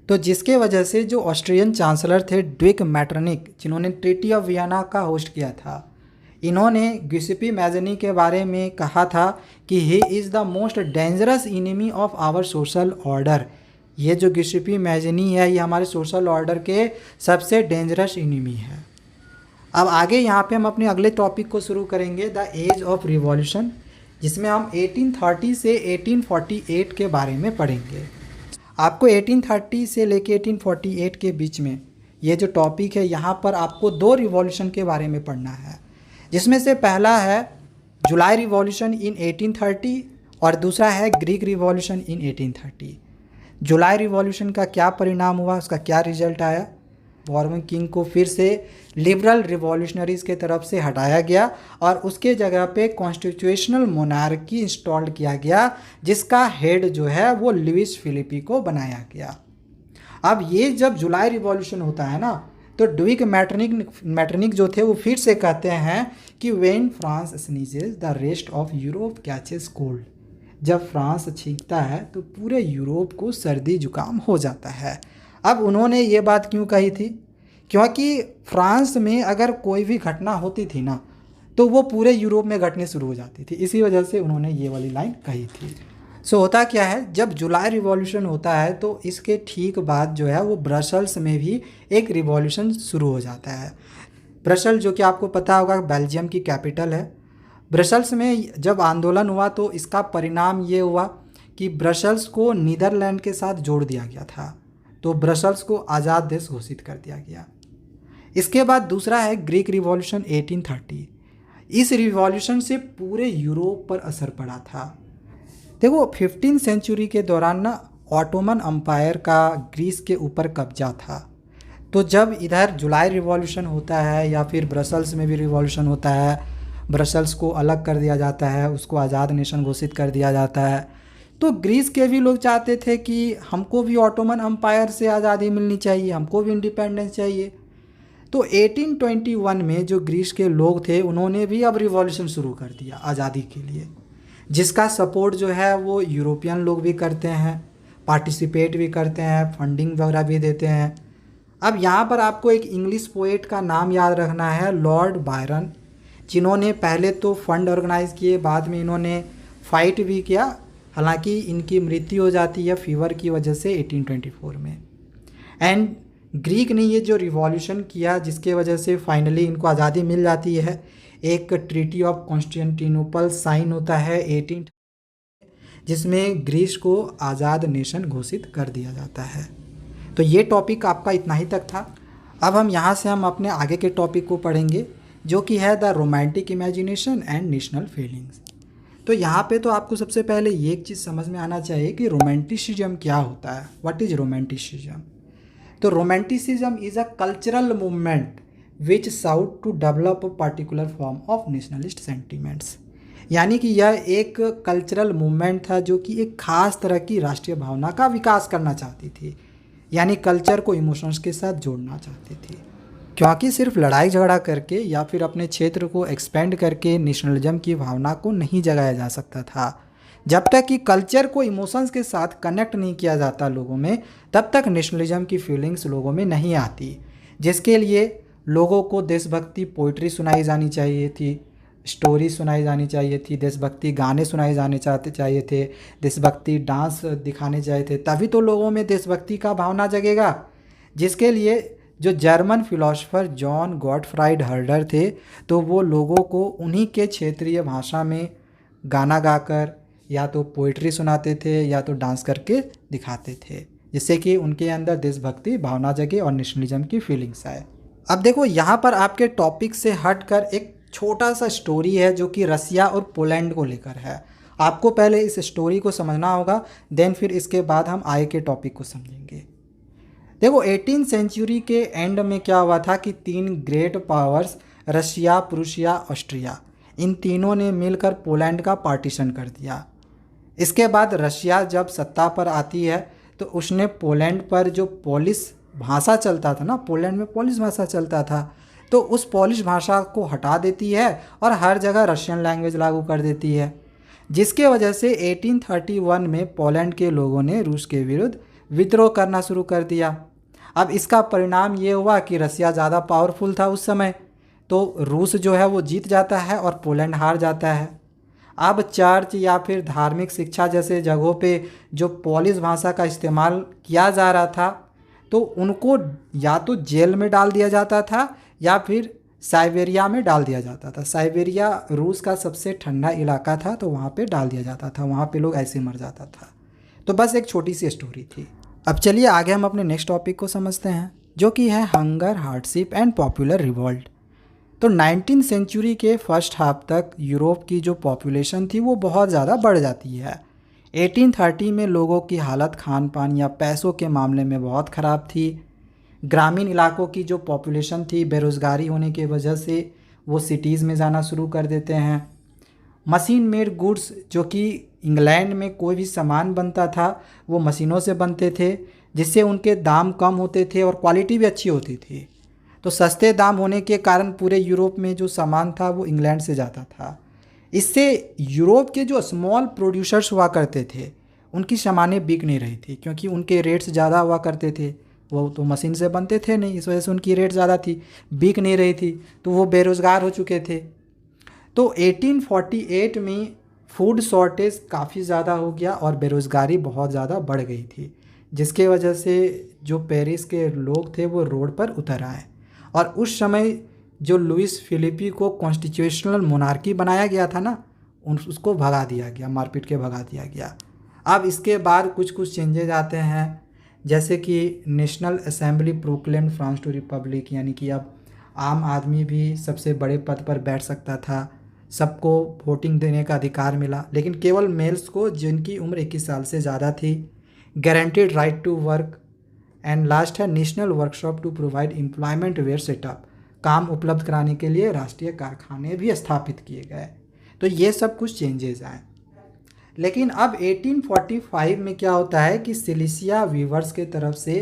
तो जिसके वजह से जो ऑस्ट्रियन चांसलर थे ड्विक मैटरनिक, जिन्होंने ट्रीटी ऑफ वियना का होस्ट किया था, इन्होंने गिउसेप्पे मैज़िनी के बारे में कहा था कि he is the most dangerous enemy of our social order. ये जो गिउसेप्पे मैज़िनी है ये हमारे सोशल ऑर्डर के सबसे डेंजरस इनिमी है। अब आगे यहाँ पे हम अपने अगले टॉपिक को शुरू करेंगे, द एज ऑफ रिवॉल्यूशन, जिसमें हम 1830 से 1848 के बारे में पढ़ेंगे। आपको 1830 से लेके 1848 के बीच में ये जो टॉपिक है यहाँ पर आपको 2 रिवॉल्यूशन के बारे में पढ़ना है, जिसमें से पहला है जुलाई रिवॉल्यूशन इन 1830 और दूसरा है Greek revolution in 1830। July revolution का क्या परिणाम हुआ, उसका क्या रिजल्ट आया। बॉर्बन किंग को फिर से लिबरल रिवॉल्यूशनरीज़ के तरफ से हटाया गया और उसके जगह पे कॉन्स्टिट्यूशनल मोनार्की इंस्टॉल किया गया, जिसका हेड जो है वो लुइस फिलिपी को बनाया गया। अब ये जब जुलाई रिवॉल्यूशन होता है ना, तो ड्विक मैटरनिक जो थे वो फिर से कहते हैं कि when France sneezes the rest of Europe catches cold. जब फ्रांस छींकता है तो पूरे यूरोप को सर्दी जुकाम हो जाता है। अब उन्होंने ये बात क्यों कही थी, क्योंकि फ्रांस में अगर कोई भी घटना होती थी ना तो वो पूरे यूरोप में घटने शुरू हो जाती थी, इसी वजह से उन्होंने ये वाली लाइन कही थी। सो होता क्या है, जब जुलाई रिवॉल्यूशन होता है तो इसके ठीक बाद जो है वो ब्रसल्स में भी एक रिवॉल्यूशन शुरू हो जाता है। ब्रसल जो कि आपको पता होगा बेल्जियम की कैपिटल है। ब्रसल्स में जब आंदोलन हुआ तो इसका परिणाम ये हुआ कि ब्रसल्स को नीदरलैंड के साथ जोड़ दिया गया था, तो ब्रसल्स को आज़ाद देश घोषित कर दिया गया। इसके बाद दूसरा है ग्रीक रिवॉल्यूशन 1830। इस रिवॉल्यूशन से पूरे यूरोप पर असर पड़ा था। देखो 15वीं सेंचुरी के दौरान ना ऑटोमन अम्पायर का ग्रीस के ऊपर कब्जा था, तो जब इधर जुलाई रिवॉल्यूशन होता है या फिर ब्रसल्स में भी रिवॉल्यूशन होता है, ब्रसल्स को अलग कर दिया जाता है, उसको आज़ाद नेशन घोषित कर दिया जाता है, तो ग्रीस के भी लोग चाहते थे कि हमको भी ऑटोमन अम्पायर से आज़ादी मिलनी चाहिए, हमको भी इंडिपेंडेंस चाहिए। तो 1821 में जो ग्रीस के लोग थे उन्होंने भी अब रिवॉल्यूशन शुरू कर दिया आज़ादी के लिए, जिसका सपोर्ट जो है वो यूरोपियन लोग भी करते हैं, पार्टिसिपेट भी करते हैं, फंडिंग वगैरह भी देते हैं। अब यहाँ पर आपको एक इंग्लिश पोएट का नाम याद रखना है, लॉर्ड बायरन, जिन्होंने पहले तो फंड ऑर्गेनाइज़ किए, बाद में इन्होंने फाइट भी किया। हालांकि इनकी मृत्यु हो जाती है फीवर की वजह से 1824 में। एंड ग्रीक ने ये जो रिवॉल्यूशन किया जिसके वजह से फाइनली इनको आज़ादी मिल जाती है, एक ट्रीटी ऑफ कॉन्स्टेंटिनोपल साइन होता है 18, जिसमें ग्रीस को आज़ाद नेशन घोषित कर दिया जाता है। तो ये टॉपिक आपका इतना ही तक था। अब हम यहाँ से अपने आगे के टॉपिक को पढ़ेंगे, जो कि है the romantic imagination and national feelings. तो यहाँ पे तो आपको सबसे पहले ये एक चीज़ समझ में आना चाहिए कि रोमांटिसिज्म क्या होता है। What is romanticism? तो romanticism is a cultural movement which sought to develop a particular form of nationalist sentiments. यानी कि यह एक कल्चरल मूवमेंट था जो कि एक खास तरह की राष्ट्रीय भावना का विकास करना चाहती थी। यानी कल्चर को इमोशंस के साथ जोड़ना चाहती थी। क्योंकि सिर्फ लड़ाई झगड़ा करके या फिर अपने क्षेत्र को एक्सपेंड करके नेशनलिज्म की भावना को नहीं जगाया जा सकता था। जब तक कि कल्चर को इमोशंस के साथ कनेक्ट नहीं किया जाता लोगों में, तब तक नेशनलिज्म की फीलिंग्स लोगों में नहीं आती। जिसके लिए लोगों को देशभक्ति पोइट्री सुनाई जानी चाहिए थी, स्टोरी सुनाई जानी चाहिए थी, देशभक्ति गाने सुनाए जाने चाहिए थे, देशभक्ति डांस दिखाने चाहिए थे, तभी तो लोगों में देशभक्ति का भावना जगेगा। जिसके लिए जो जर्मन फिलोसोफर जॉन गॉटफ्राइड हर्डर थे, तो वो लोगों को उन्हीं के क्षेत्रीय भाषा में गाना गाकर या तो पोइट्री सुनाते थे या तो डांस करके दिखाते थे, जिससे कि उनके अंदर देशभक्ति भावना जगे और नेशनलिज्म की फीलिंग्स आए। अब देखो यहाँ पर आपके टॉपिक से हटकर एक छोटा सा स्टोरी है जो कि रसिया और पोलैंड को लेकर है। आपको पहले इस स्टोरी को समझना होगा, देन फिर इसके बाद हम आगे के टॉपिक को समझेंगे। देखो 18th सेंचुरी के एंड में क्या हुआ था कि 3 great powers Russia, Prussia, Austria, इन तीनों ने मिलकर पोलैंड का पार्टीशन कर दिया। इसके बाद रशिया जब सत्ता पर आती है तो उसने पोलैंड पर जो पोलिश भाषा चलता था ना, पोलैंड में पोलिश भाषा चलता था, तो उस पोलिश भाषा को हटा देती है और हर जगह रशियन लैंग्वेज लागू कर देती है। जिसके वजह से 1831 में पोलैंड के लोगों ने रूस के विरुद्ध विद्रोह करना शुरू कर दिया। अब इसका परिणाम ये हुआ कि रसिया ज़्यादा पावरफुल था उस समय, तो रूस जो है वो जीत जाता है और पोलैंड हार जाता है। अब चर्च या फिर धार्मिक शिक्षा जैसे जगहों पे जो पोलिश भाषा का इस्तेमाल किया जा रहा था, तो उनको या तो जेल में डाल दिया जाता था या फिर साइबेरिया में डाल दिया जाता था। साइबेरिया रूस का सबसे ठंडा इलाका था, तो वहाँ पे डाल दिया जाता था, वहाँ पे लोग ऐसे मर जाता था। तो बस एक छोटी सी स्टोरी थी। अब चलिए आगे हम अपने नेक्स्ट टॉपिक को समझते हैं, जो कि है hunger, hardship and popular revolt. तो 19th सेंचुरी के फर्स्ट हाफ तक यूरोप की जो पॉपुलेशन थी वो बहुत ज़्यादा बढ़ जाती है। 1830 में लोगों की हालत खान पान या पैसों के मामले में बहुत ख़राब थी। ग्रामीण इलाकों की जो पॉपुलेशन थी, बेरोज़गारी होने की वजह से वो सिटीज़ में जाना शुरू कर देते हैं। मशीन मेड गुड्स, जो कि इंग्लैंड में कोई भी सामान बनता था वो मशीनों से बनते थे, जिससे उनके दाम कम होते थे और क्वालिटी भी अच्छी होती थी। तो सस्ते दाम होने के कारण पूरे यूरोप में जो सामान था वो इंग्लैंड से जाता था। इससे यूरोप के जो स्मॉल प्रोड्यूसर्स हुआ करते थे उनकी सामानें बिक नहीं रही थी, क्योंकि उनके रेट्स ज़्यादा हुआ करते थे। वो तो मशीन से बनते थे नहीं, इस वजह से उनकी रेट ज़्यादा थी, बिक नहीं रही थी, तो वो बेरोज़गार हो चुके थे। तो 1848 में फूड शॉर्टेज काफ़ी ज़्यादा हो गया और बेरोज़गारी बहुत ज़्यादा बढ़ गई थी, जिसके वजह से जो पेरिस के लोग थे वो रोड पर उतर आए। और उस समय जो लुइस फिलिपी को कॉन्स्टिट्यूशनल मोनार्की बनाया गया था ना, उसको भगा दिया गया, मारपीट के भगा दिया गया। अब इसके बाद कुछ कुछ चेंजेज आते हैं, जैसे कि national assembly proclaimed France to republic, यानी कि अब आम आदमी भी सबसे बड़े पद पर बैठ सकता था, सबको वोटिंग देने का अधिकार मिला, लेकिन केवल मेल्स को जिनकी उम्र 21 साल से ज़्यादा थी। Guaranteed right to work. And last है national workshop to provide employment were set up, काम उपलब्ध कराने के लिए राष्ट्रीय कारखाने भी स्थापित किए गए। तो ये सब कुछ चेंजेस आए। लेकिन अब 1845 में क्या होता है कि सिलिसिया वीवर्स के तरफ से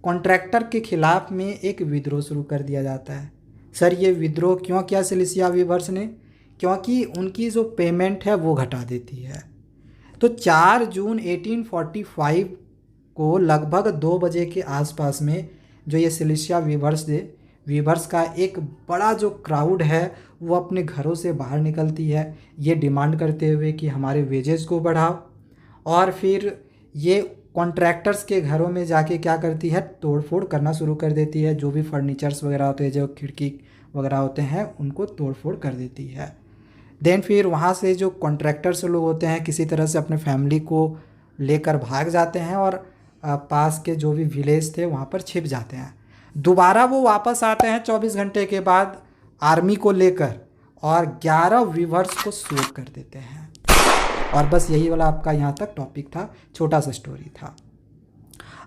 कॉन्ट्रैक्टर के खिलाफ में एक विद्रोह शुरू कर दिया जाता है। सर ये विद्रोह क्यों किया सिलिसिया वीवर्स ने? क्योंकि उनकी जो पेमेंट है वो घटा देती है। तो 4 जून 1845 को लगभग 2 बजे के आसपास में जो ये सिलिसिया वीवर्स का एक बड़ा जो क्राउड है वो अपने घरों से बाहर निकलती है, ये डिमांड करते हुए कि हमारे वेजेस को बढ़ाओ। और फिर ये कॉन्ट्रैक्टर्स के घरों में जाके क्या करती है, तोड़फोड़ करना शुरू कर देती है। जो भी फर्नीचर्स वगैरह होते हैं, जो खिड़की वगैरह होते हैं, उनको तोड़फोड़ कर देती है। देन फिर वहाँ से जो कॉन्ट्रैक्टर्स लोग होते हैं किसी तरह से अपने फैमिली को लेकर भाग जाते हैं और पास के जो भी विलेज थे वहाँ पर छिप जाते हैं। दोबारा वो वापस आते हैं 24 घंटे के बाद आर्मी को लेकर और 11 वीवर्स को शूट कर देते हैं। और बस यही वाला आपका यहाँ तक टॉपिक था, छोटा सा स्टोरी था।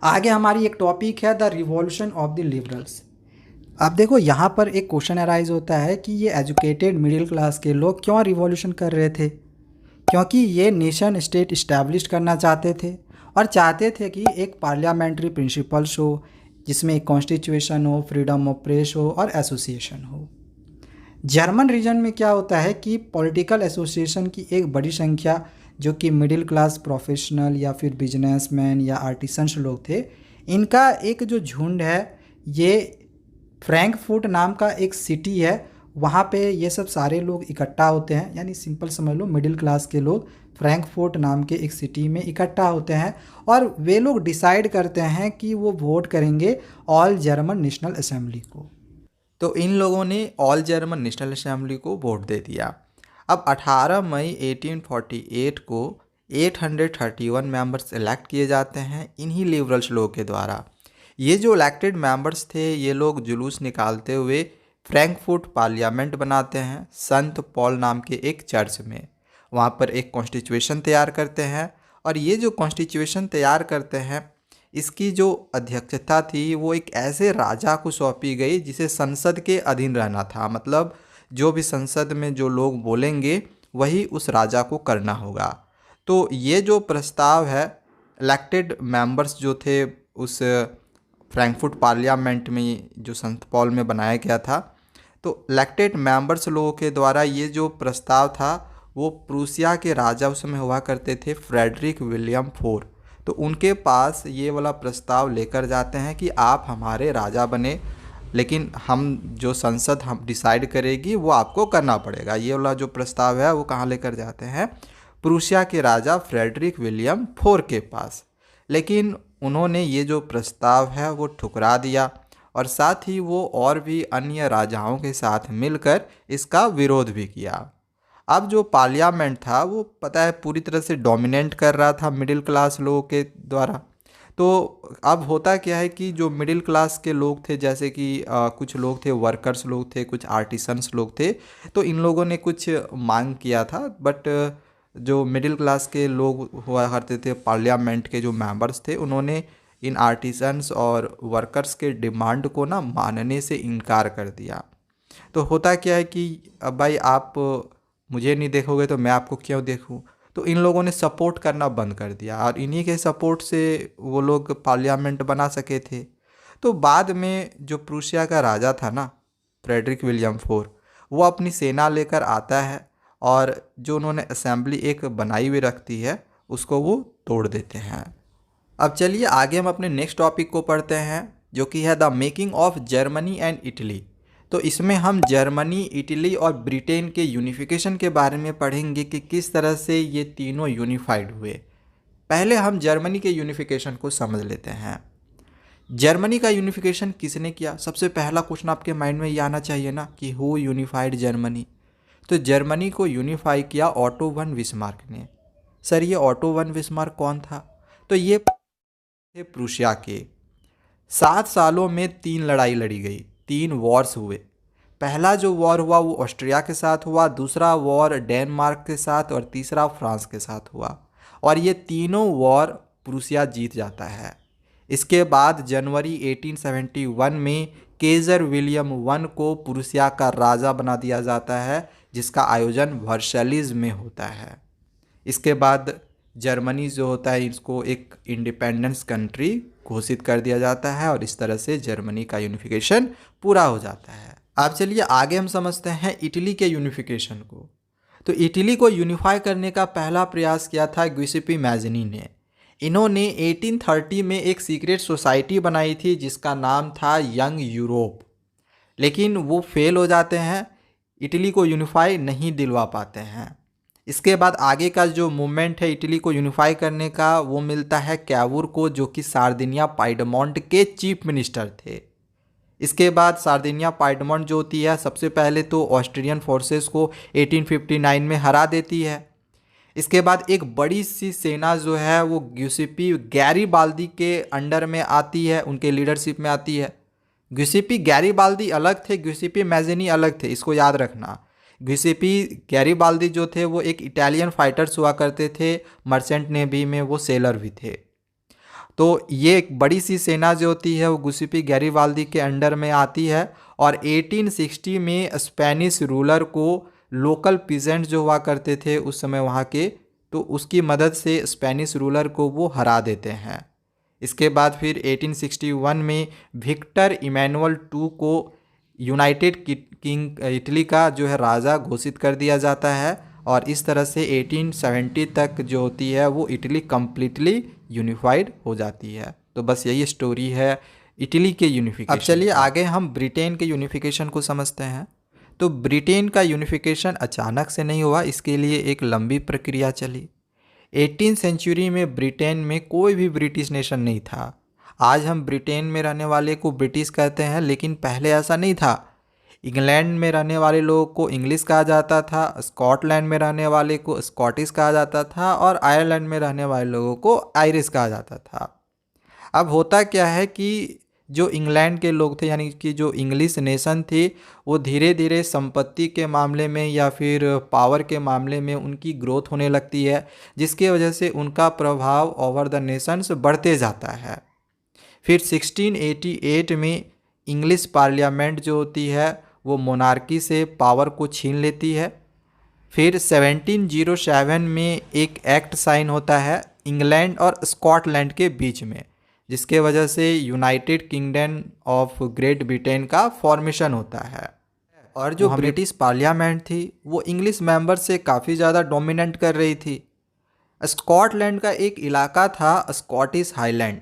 आगे हमारी एक टॉपिक है the revolution of the liberals. अब देखो यहाँ पर एक क्वेश्चन अराइज होता है कि ये एजुकेटेड मिडिल क्लास के लोग क्यों रिवॉल्यूशन कर रहे थे? क्योंकि ये नेशन स्टेट इस्टेब्लिश करना चाहते थे और चाहते थे कि एक पार्लियामेंट्री प्रिंसिपल्स हो जिसमें एक कॉन्स्टिट्यूशन हो, फ्रीडम ऑफ प्रेस हो और एसोसिएशन हो। जर्मन रीजन में क्या होता है कि पॉलिटिकल एसोसिएशन की एक बड़ी संख्या जो कि मिडिल क्लास प्रोफेशनल या फिर बिजनेसमैन या आर्टिसंस लोग थे, इनका एक जो झुंड है ये फ्रैंकफर्ट नाम का एक सिटी है, वहाँ पे ये सब सारे लोग इकट्ठा होते हैं। यानी सिंपल समझ लो मिडिल क्लास के लोग फ्रैंकफर्ट नाम के एक सिटी में इकट्ठा होते हैं और वे लोग डिसाइड करते हैं कि वो वोट करेंगे ऑल जर्मन नेशनल असेंबली को। तो इन लोगों ने ऑल जर्मन नेशनल असेंबली को वोट दे दिया। अब 18 मई 1848 को 831 मेंबर्स इलेक्ट किए जाते हैं इन्हीं लिबरल्स लोगों के द्वारा। ये जो इलेक्टेड मेंबर्स थे ये लोग जुलूस निकालते हुए फ्रैंकफर्ट पार्लियामेंट बनाते हैं संत पॉल नाम के एक चर्च में। वहाँ पर एक कॉन्स्टिट्यूशन तैयार करते हैं और ये जो कॉन्स्टिट्यूशन तैयार करते हैं इसकी जो अध्यक्षता थी वो एक ऐसे राजा को सौंपी गई जिसे संसद के अधीन रहना था। मतलब जो भी संसद में जो लोग बोलेंगे वही उस राजा को करना होगा। तो ये जो प्रस्ताव है इलेक्टेड मेंबर्स जो थे उस फ्रैंकफर्ट पार्लियामेंट में जो संत पॉल में बनाया गया था, तो इलेक्टेड मेंबर्स लोगों के द्वारा ये जो प्रस्ताव था वो प्रूसिया के राजा उस समय हुआ करते थे फ्रेडरिक विलियम फोर। तो उनके पास ये वाला प्रस्ताव लेकर जाते हैं कि आप हमारे राजा बने, लेकिन हम जो संसद हम डिसाइड करेगी वो आपको करना पड़ेगा। ये वाला जो प्रस्ताव है वो कहाँ लेकर जाते हैं, प्रूसिया के राजा फ्रेडरिक विलियम फोर के पास। लेकिन उन्होंने ये जो प्रस्ताव है वो ठुकरा दिया और साथ ही वो और भी अन्य राजाओं के साथ मिलकर इसका विरोध भी किया। अब जो पार्लियामेंट था वो पता है पूरी तरह से डोमिनेट कर रहा था मिडिल क्लास लोगों के द्वारा। तो अब होता क्या है कि जो मिडिल क्लास के लोग थे जैसे कि कुछ लोग थे वर्कर्स लोग थे, कुछ आर्टिसंस लोग थे, तो इन लोगों ने कुछ मांग किया था। बट जो मिडिल क्लास के लोग हुआ करते थे पार्लियामेंट के जो मेंबर्स थे उन्होंने इन आर्टिसंस और वर्कर्स के डिमांड को ना मानने से इनकार कर दिया। तो होता क्या है कि अब भाई आप मुझे नहीं देखोगे तो मैं आपको क्यों देखूं। तो इन लोगों ने सपोर्ट करना बंद कर दिया और इन्हीं के सपोर्ट से वो लोग पार्लियामेंट बना सके थे। तो बाद में जो प्रूसिया का राजा था ना फ्रेडरिक विलियम फोर, वो अपनी सेना लेकर आता है और जो उन्होंने असेंबली एक बनाई हुई रखती है उसको वो तोड़ देते हैं। अब चलिए आगे हम अपने नेक्स्ट टॉपिक को पढ़ते हैं जो कि है the making of Germany and Italy. तो इसमें हम जर्मनी, इटली और ब्रिटेन के यूनिफिकेशन के बारे में पढ़ेंगे कि किस तरह से ये तीनों यूनिफाइड हुए। पहले हम जर्मनी के यूनिफिकेशन को समझ लेते हैं। जर्मनी का यूनिफिकेशन किसने किया? सबसे पहला क्वेश्चन आपके माइंड में ये आना चाहिए ना कि हु यूनिफाइड जर्मनी। तो जर्मनी को यूनिफाई किया ऑटो वन बिस्मार्क ने। सर ये ऑटो वन बिस्मार्क कौन था? तो ये थे प्रूसिया के। 7 सालों में 3 लड़ाई लड़ी गई, 3 वॉर्स हुए। पहला जो वॉर हुआ वो ऑस्ट्रिया के साथ हुआ, दूसरा वॉर डेनमार्क के साथ और तीसरा फ्रांस के साथ हुआ। और ये तीनों वॉर प्रूसिया जीत जाता है। इसके बाद जनवरी 1871 में केजर विलियम वन को प्रूसिया का राजा बना दिया जाता है जिसका आयोजन वर्सैलिज में होता है। इसके बाद जर्मनी जो होता है इसको एक इंडिपेंडेंस कंट्री घोषित कर दिया जाता है और इस तरह से जर्मनी का यूनिफिकेशन पूरा हो जाता है। अब चलिए आगे हम समझते हैं इटली के यूनिफिकेशन को। तो इटली को यूनिफाई करने का पहला प्रयास किया था गियुसेप्पे मैज़नी ने। इन्होंने 1830 में एक सीक्रेट सोसाइटी बनाई थी जिसका नाम था यंग यूरोप, लेकिन वो फेल हो जाते हैं, इटली को यूनिफाई नहीं दिलवा पाते हैं। इसके बाद आगे का जो मूवमेंट है इटली को यूनिफाई करने का वो मिलता है कैवूर को, जो कि सार्दिनिया पाइडमोंट के चीफ मिनिस्टर थे। इसके बाद सार्दिनिया पाइडमोंट जो होती है सबसे पहले तो ऑस्ट्रियन फोर्सेस को 1859 में हरा देती है। इसके बाद एक बड़ी सी सेना जो है वो गियुसेप्पे गैरिबाल्दी के अंडर में आती है, उनके लीडरशिप में आती है। गियुसेप्पे गैरिबाल्दी अलग थे, गियुसेप्पे मैज़नी अलग थे, इसको याद रखना। गियुसेप्पे गैरिबाल्दी जो थे वो एक इटालियन फाइटर्स हुआ करते थे, मर्चेंट नेवी में वो सेलर भी थे। तो ये एक बड़ी सी सेना जो होती है वो गियुसेप्पे गैरिबाल्दी के अंडर में आती है और 1860 में स्पेनिश रूलर को लोकल पीजेंट जो हुआ करते थे उस समय वहाँ के तो उसकी मदद से स्पेनिश रूलर को वो हरा देते हैं। इसके बाद फिर 1861 में विक्टर इमैनुअल II को यूनाइटेड किंग इटली का जो है राजा घोषित कर दिया जाता है और इस तरह से 1870 तक जो होती है वो इटली कम्प्लीटली यूनिफाइड हो जाती है। तो बस यही स्टोरी है इटली के यूनिफिकेशन। अब चलिए आगे हम ब्रिटेन के यूनिफिकेशन को समझते हैं। तो ब्रिटेन का यूनिफिकेशन अचानक से नहीं हुआ, इसके लिए एक लंबी प्रक्रिया चली। 18वीं सेंचुरी में ब्रिटेन में कोई भी ब्रिटिश नेशन नहीं था। आज हम ब्रिटेन में रहने वाले को ब्रिटिश कहते हैं, लेकिन पहले ऐसा नहीं था। इंग्लैंड में रहने वाले लोगों को इंग्लिश कहा जाता था, स्कॉटलैंड में रहने वाले को स्कॉटिश कहा जाता था और आयरलैंड में रहने वाले लोगों को आयरिश कहा जाता था। अब होता क्या है कि जो इंग्लैंड के लोग थे, यानी कि जो इंग्लिश नेशन थी, वो धीरे धीरे संपत्ति के मामले में या फिर पावर के मामले में उनकी ग्रोथ होने लगती है, जिसकी वजह से उनका प्रभाव ओवर द नेशंस बढ़ते जाता है। फिर 1688 में इंग्लिश पार्लियामेंट जो होती है वो मोनार्की से पावर को छीन लेती है। फिर 1707 में एक एक्ट साइन होता है इंग्लैंड और स्कॉटलैंड के बीच में, जिसके वजह से United kingdom of great Britain का फॉर्मेशन होता है। और जो ब्रिटिश पार्लियामेंट थी वो इंग्लिश मेंबर से काफ़ी ज़्यादा डोमिनेट कर रही थी। स्कॉटलैंड का एक इलाका था स्कॉटिश हाईलैंड,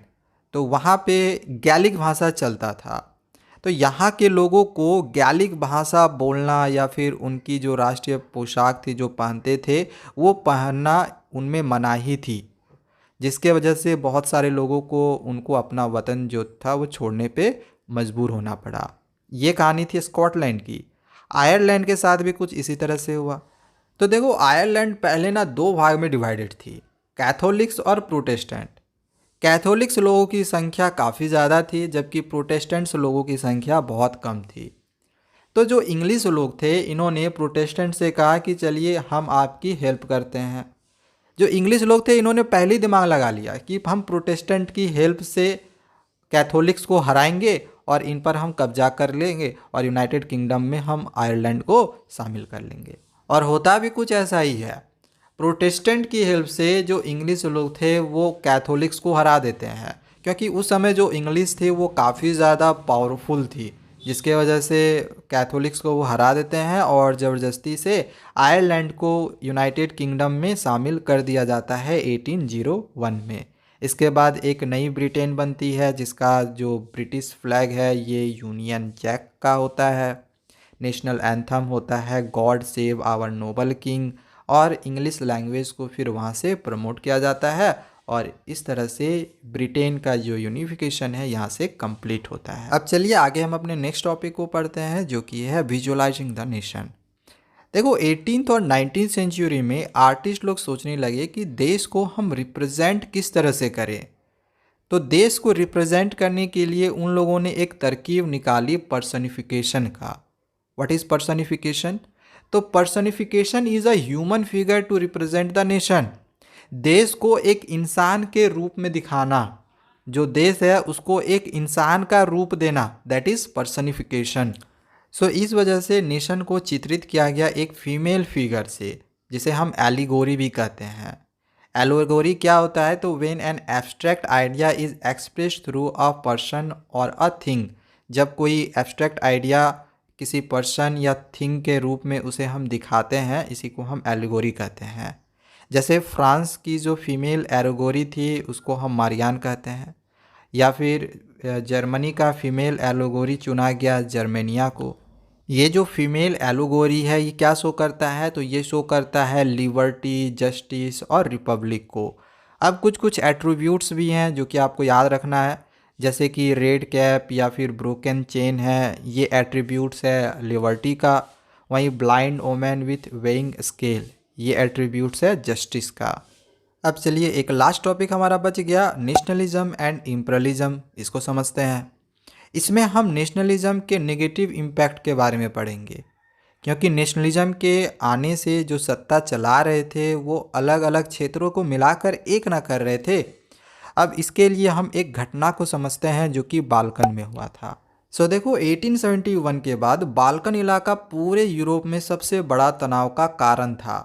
तो वहाँ पे गैलिक भाषा चलता था। तो यहाँ के लोगों को गैलिक भाषा बोलना या फिर उनकी जो राष्ट्रीय पोशाक थी जो पहनते थे वो पहनना उनमें मनाही थी, जिसके वजह से बहुत सारे लोगों को उनको अपना वतन जो था वो छोड़ने पे मजबूर होना पड़ा। ये कहानी थी स्कॉटलैंड की। आयरलैंड के साथ भी कुछ इसी तरह से हुआ। तो देखो, आयरलैंड पहले ना दो भाग में डिवाइडेड थी, कैथोलिक्स और प्रोटेस्टेंट। कैथोलिक्स लोगों की संख्या काफ़ी ज़्यादा थी, जबकि प्रोटेस्टेंट्स लोगों की संख्या बहुत कम थी। तो जो इंग्लिश लोग थे, इन्होंने प्रोटेस्टेंट से कहा कि चलिए हम आपकी हेल्प करते हैं। जो इंग्लिश लोग थे, इन्होंने पहले ही दिमाग लगा लिया कि हम प्रोटेस्टेंट की हेल्प से कैथोलिक्स को हराएंगे और इन पर हम कब्जा कर लेंगे और यूनाइटेड किंगडम में हम आयरलैंड को शामिल कर लेंगे। और होता भी कुछ ऐसा ही है। प्रोटेस्टेंट की हेल्प से जो इंग्लिश लोग थे वो कैथोलिक्स को हरा देते हैं, क्योंकि उस समय जो इंग्लिश थी वो काफ़ी ज़्यादा पावरफुल थी, जिसके वजह से कैथोलिक्स को वो हरा देते हैं और ज़बरदस्ती से आयरलैंड को यूनाइटेड किंगडम में शामिल कर दिया जाता है 1801 में। इसके बाद एक नई ब्रिटेन बनती है, जिसका जो ब्रिटिश फ्लैग है ये यूनियन जैक का होता है। नेशनल एंथम होता है God save our noble king, और इंग्लिश लैंग्वेज को फिर वहाँ से प्रमोट किया जाता है और इस तरह से ब्रिटेन का जो यूनिफिकेशन है यहाँ से कंप्लीट होता है। अब चलिए आगे हम अपने नेक्स्ट टॉपिक को पढ़ते हैं, जो कि है विजुअलाइजिंग द नेशन। देखो, 18th और 19th सेंचुरी में आर्टिस्ट लोग सोचने लगे कि देश को हम रिप्रेजेंट किस तरह से करें। तो देश को रिप्रेजेंट करने के लिए उन लोगों ने एक तरकीब निकाली पर्सनिफिकेशन का। What is personification? तो personification is a human figure to represent the nation. देश को एक इंसान के रूप में दिखाना, जो देश है उसको एक इंसान का रूप देना, दैट इज़ पर्सनिफिकेशन। सो इस वजह से नेशन को चित्रित किया गया एक फीमेल फिगर से, जिसे हम एलिगोरी भी कहते हैं। एलिगोरी क्या होता है? तो when an abstract idea is expressed through a person और अ थिंग। जब कोई एब्स्ट्रैक्ट आइडिया किसी पर्सन या थिंग के रूप में उसे हम दिखाते हैं, इसी को हम एलिगोरी कहते हैं। जैसे फ्रांस की जो फीमेल एलिगोरी थी उसको हम मारियान कहते हैं, या फिर जर्मनी का फीमेल एलिगोरी चुना गया जर्मेनिया को। ये जो फीमेल एलिगोरी है ये क्या शो करता है? तो ये शो करता है लिबर्टी, जस्टिस और रिपब्लिक को। अब कुछ कुछ एट्रीब्यूट्स भी हैं जो कि आपको याद रखना है, जैसे कि रेड कैप या फिर ब्रोकन चेन है, ये एट्रीब्यूट्स है लिबर्टी का। वहीं ब्लाइंड ओमन विथ वेइंग स्केल, ये एट्रीब्यूट्स है जस्टिस का। अब चलिए एक लास्ट टॉपिक हमारा बच गया, नेशनलिज्म एंड इम्पीरियलिज्म। इसको समझते हैं। इसमें हम नेशनलिज्म के नेगेटिव इम्पैक्ट के बारे में पढ़ेंगे, क्योंकि नेशनलिज्म के आने से जो सत्ता चला रहे थे वो अलग अलग क्षेत्रों को मिलाकर एक ना कर रहे थे। अब इसके लिए हम एक घटना को समझते हैं जो कि बाल्कन में हुआ था। देखो, 1871 के बाद बाल्कन इलाका पूरे यूरोप में सबसे बड़ा तनाव का कारण था,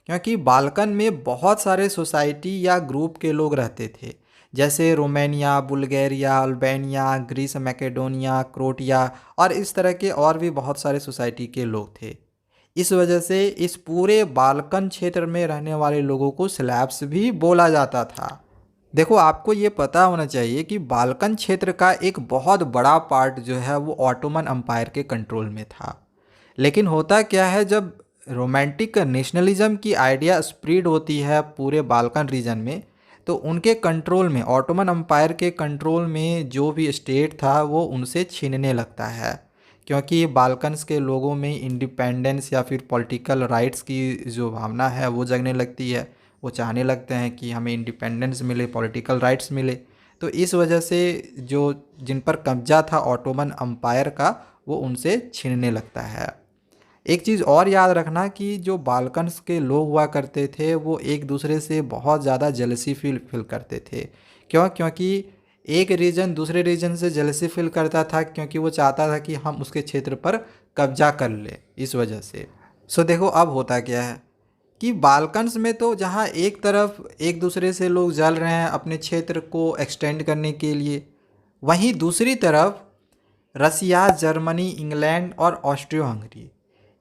क्योंकि बाल्कन में बहुत सारे सोसाइटी या ग्रुप के लोग रहते थे, जैसे Romania, Bulgaria, Albania, Greece, Macedonia, Croatia और इस तरह के और भी बहुत सारे सोसाइटी के लोग थे। इस वजह से इस पूरे बाल्कन क्षेत्र में रहने वाले लोगों को स्लैब्स भी बोला जाता था। देखो, आपको ये पता होना चाहिए कि बाल्कन क्षेत्र का एक बहुत बड़ा पार्ट जो है वो ऑटोमन अम्पायर के कंट्रोल में था। लेकिन होता क्या है, जब रोमांटिक नेशनलिज्म की आइडिया स्प्रेड होती है पूरे बाल्कन रीजन में, तो उनके कंट्रोल में, ऑटोमन अम्पायर के कंट्रोल में जो भी स्टेट था वो उनसे छीनने लगता है, क्योंकि बाल्कन्स के लोगों में इंडिपेंडेंस या फिर पॉलिटिकल राइट्स की जो भावना है वो जगने लगती है। वो चाहने लगते हैं कि हमें इंडिपेंडेंस मिले, पॉलिटिकल राइट्स मिले। तो इस वजह से जो जिन पर कब्जा था ऑटोमन अम्पायर का, वो उनसे छीनने लगता है। एक चीज़ और याद रखना कि जो बाल्कन्स के लोग हुआ करते थे वो एक दूसरे से बहुत ज़्यादा जेलसी फील करते थे। क्योंकि एक रीजन दूसरे रीजन से जेलसी फील करता था, क्योंकि वो चाहता था कि हम उसके क्षेत्र पर कब्जा कर ले। इस वजह से देखो अब होता क्या है कि बाल्कन्स में तो जहाँ एक तरफ एक दूसरे से लोग जल रहे हैं अपने क्षेत्र को एक्सटेंड करने के लिए, वहीं दूसरी तरफ रसिया, जर्मनी, इंग्लैंड और ऑस्ट्रियो हंगरी,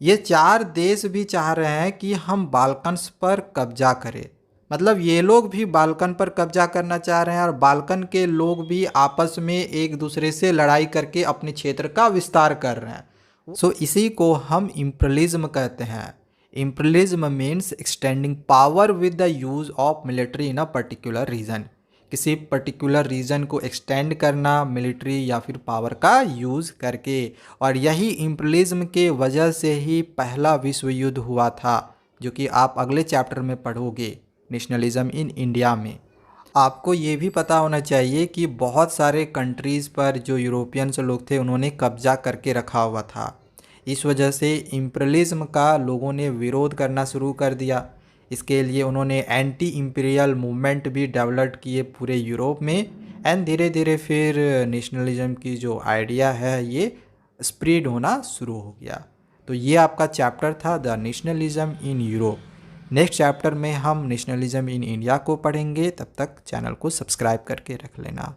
ये 4 देश भी चाह रहे हैं कि हम बाल्कन्स पर कब्जा करें। मतलब ये लोग भी बाल्कन पर कब्जा करना चाह रहे हैं और बाल्कन के लोग भी आपस में एक दूसरे से लड़ाई करके अपने क्षेत्र का विस्तार कर रहे हैं। इसी को हम इम्पीरियलिज्म कहते हैं। Imperialism means extending power with the use of military in a particular region. किसी पर्टिकुलर रीजन को एक्सटेंड करना मिलिट्री या फिर पावर का यूज़ करके। और यही इम्पीरियलिज्म के वजह से ही पहला विश्व युद्ध हुआ था, जो कि आप अगले चैप्टर में पढ़ोगे, नेशनलिज्म इन इंडिया में। आपको ये भी पता होना चाहिए कि बहुत सारे कंट्रीज़ पर जो यूरोपियंस लोग थे उन्होंने कब्जा करके रखा हुआ था। इस वजह से इम्पीरियलिज्म का लोगों ने विरोध करना शुरू कर दिया। इसके लिए उन्होंने एंटी इम्पीरियल मूवमेंट भी डेवलप किए पूरे यूरोप में। एंड धीरे धीरे फिर नेशनलिज्म की जो आइडिया है ये स्प्रेड होना शुरू हो गया। तो ये आपका चैप्टर था the nationalism in Europe. Next chapter में हम नेशनलिज्म इन इंडिया को पढ़ेंगे। तब तक चैनल को सब्सक्राइब करके रख लेना।